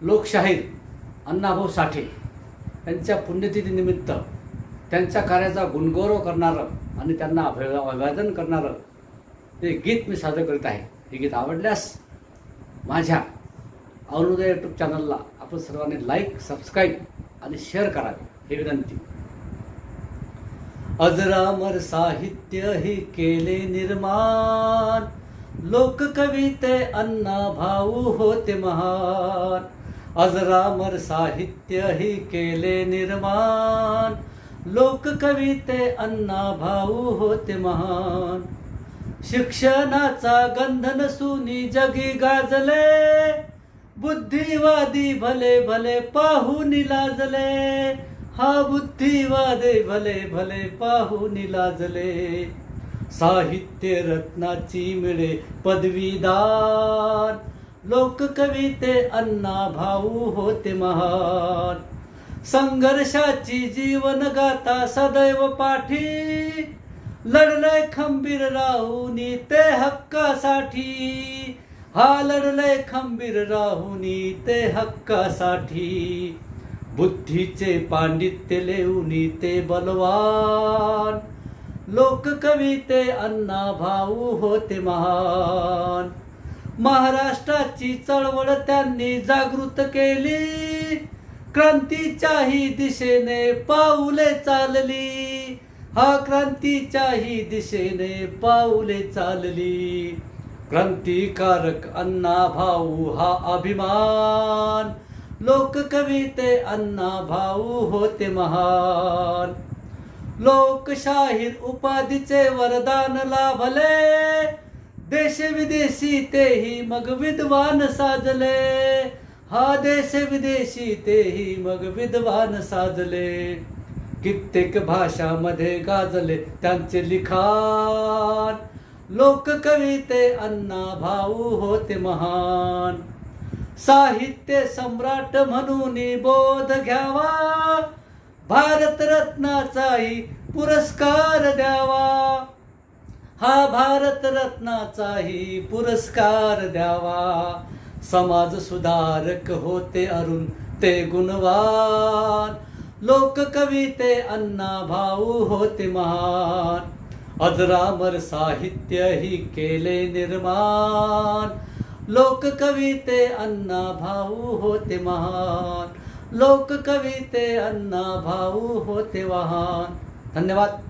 लोकशाहीर अण्णाभाऊ साठे यांच्या पुण्यतिथीनिमित्त त्यांच्या कार्याचा गुणगौरव करणारं आणि त्यांना अभिवादन करणारं हे गीत मी सादर करीत आहे। हे गीत आवडल्यास माझ्या अरुणोदय यूट्यूब चॅनलला आपण सर्वांनी लाईक, सबस्क्राईब आणि शेअर करावे ही विनंती। अजरामर साहित्य ही केले निर्माण, लोककविते अण्णाभाऊ होते महान। अजरामर साहित्य ही केले निर्माण, लोककविते अण्णाभाऊ होते महान। शिक्षणाचा गंध नसूनी जगी गाजले, बुद्धिवादी भले भले पाहून लाजले। हा बुद्धिवादी भले भले पाहून लाजले। साहित्य रत्नाची मिळे पदवीदान, लोककविते अण्णाभाऊ होते महान। संघर्षाची जीवन गाथा सदैव पाठी, लढले खंबीर राहुनी ते हक्कासाठी। हा लढले खंबीर राहुनी ते हक्कासाठी। बुद्धीचे पांडित्य लेऊनी ते बलवान, लोककविते अण्णाभाऊ होते महान। महाराष्ट्राची चळवळ त्यांनी जागृत केली, क्रांतीच्याही दिशेने पाऊले चालली। हा क्रांतीच्याही दिशेने पाऊले चालली। क्रांतिकारक अण्णाभाऊ हा अभिमान, लोककविते अण्णाभाऊ होते महान। लोकशाहीर उपाधीचे वरदान लाभले, देश विदेशी तेही मग विद्वान साजले। हा देश विदेशी तेही मग विद्वान साजले। कित्येक भाषामध्ये गाजले त्यांचे लिखाण, लोककविते अण्णाभाऊ होते महान। साहित्य सम्राट म्हणून बोध घ्यावा, भारतरत्नाचाही पुरस्कार द्यावा। हा भारतरत्नाचाही पुरस्कार द्यावा। समाज सुधारक होते अरुण ते गुणवान, लोककविते अण्णाभाऊ होते महान। अजरामर साहित्य ही केले निर्माण, लोककविते अण्णाभाऊ होते महान। लोककविते अण्णाभाऊ होते महान। धन्यवाद।